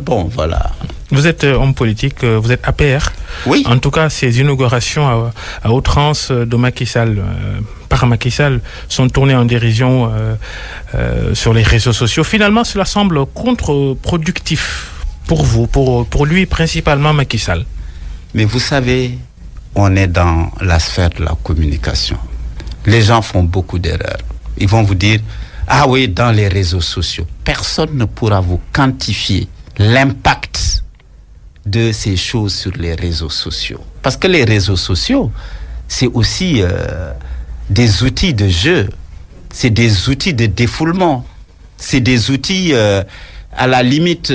Bon, voilà. Vous êtes homme politique, vous êtes APR. Oui. En tout cas, ces inaugurations à outrance de Macky Sall, par Macky Sall, sont tournées en dérision sur les réseaux sociaux. Finalement, cela semble contre-productif pour vous, pour lui principalement Macky Sall. Mais vous savez, on est dans la sphère de la communication. Les gens font beaucoup d'erreurs. Ils vont vous dire, ah oui, dans les réseaux sociaux. Personne ne pourra vous quantifier l'impact de ces choses sur les réseaux sociaux. Parce que les réseaux sociaux, c'est aussi des outils de jeu, c'est des outils de défoulement, c'est des outils à la limite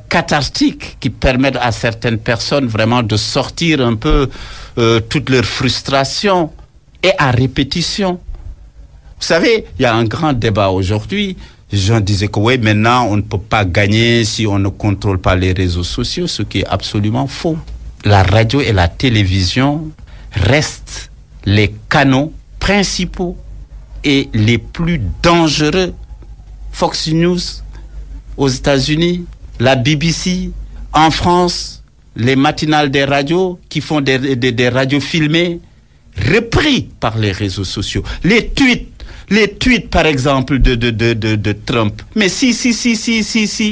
cathartiques qui permettent à certaines personnes vraiment de sortir un peu toutes leurs frustrations et à répétition. Vous savez, il y a un grand débat aujourd'hui. Les gens disaient que oui, maintenant, on ne peut pas gagner si on ne contrôle pas les réseaux sociaux, ce qui est absolument faux. La radio et la télévision restent les canaux principaux et les plus dangereux. Fox News aux États-Unis, la BBC en France, les matinales des radios qui font des radios filmées, repris par les réseaux sociaux. Les tweets, par exemple, de Trump. Mais si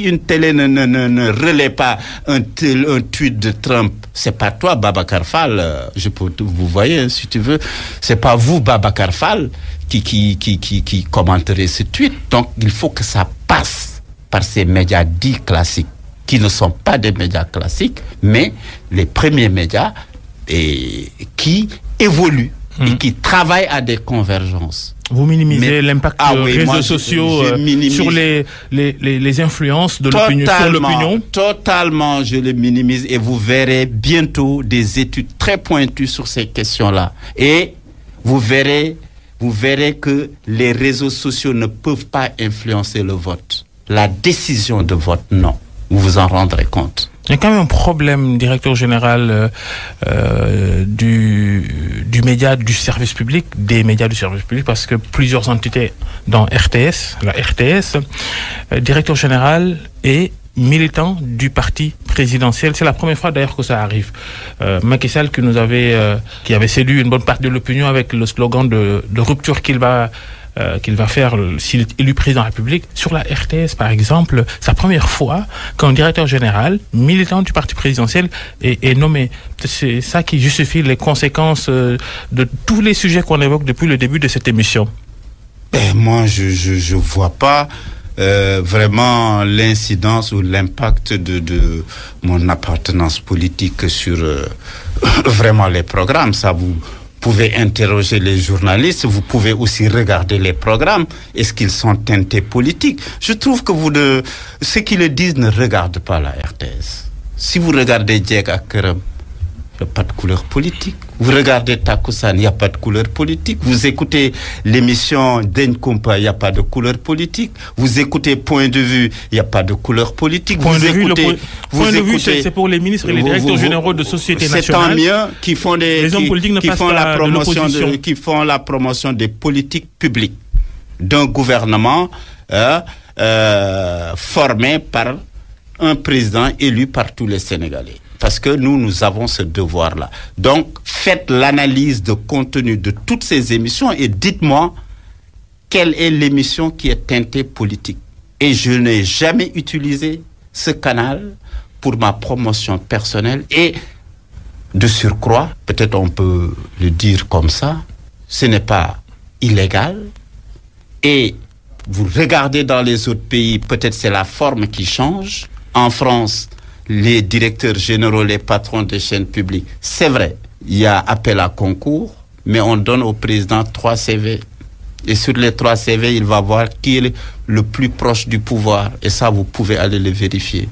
une télé ne relaie pas un tweet de Trump, c'est pas toi, Babacar Fall, vous voyez, si tu veux, c'est pas vous, Babacar Fall, qui commenterez ce tweet. Donc, il faut que ça passe par ces médias dits classiques, qui ne sont pas des médias classiques, mais les premiers médias qui évoluent et qui travaillent à des convergences. Vous minimisez l'impact des réseaux sociaux sur les influences de l'opinion, sur l'opinion? Totalement, je les minimise et vous verrez bientôt des études très pointues sur ces questions-là. Et vous verrez que les réseaux sociaux ne peuvent pas influencer le vote. La décision de vote, non. Vous vous en rendrez compte. Il y a quand même un problème, directeur général du média du service public, des médias du service public, parce que plusieurs entités, dans RTS, la RTS, directeur général et militant du parti présidentiel. C'est la première fois d'ailleurs que ça arrive. Macky Sall qui avait séduit une bonne partie de l'opinion avec le slogan de rupture qu'il va faire s'il est élu président de la République. Sur la RTS, par exemple, c'est la première fois qu'un directeur général, militant du parti présidentiel, est nommé. C'est ça qui justifie les conséquences de tous les sujets qu'on évoque depuis le début de cette émission. Moi, je vois pas vraiment l'incidence ou l'impact de mon appartenance politique sur vraiment les programmes. Ça, vous pouvez interroger les journalistes, vous pouvez aussi regarder les programmes. Est-ce qu'ils sont teintés politiques? Je trouve que ceux qui le disent ne regardent pas la RTS. Si vous regardez Dieg Akaram, il n'y a pas de couleur politique. Vous regardez Takusan, il n'y a pas de couleur politique. Vous écoutez l'émission d'Enkumpa, il n'y a pas de couleur politique. Vous écoutez Point de vue, il n'y a pas de couleur politique. Point de vue, c'est pour les ministres et les directeurs généraux de sociétés nationales. C'est tant mieux qu'ils font qui font la promotion des politiques publiques d'un gouvernement formé par un président élu par tous les Sénégalais. Parce que nous avons ce devoir-là. Donc, faites l'analyse de contenu de toutes ces émissions et dites-moi quelle est l'émission qui est teintée politique. Et je n'ai jamais utilisé ce canal pour ma promotion personnelle. Et de surcroît, peut-être on peut le dire comme ça, ce n'est pas illégal. Et vous regardez dans les autres pays, peut-être c'est la forme qui change. En France, les directeurs généraux, les patrons des chaînes publiques, c'est vrai, il y a appel à concours, mais on donne au président 3 CV. Et sur les 3 CV, il va voir qui est le plus proche du pouvoir. Et ça, vous pouvez aller le vérifier.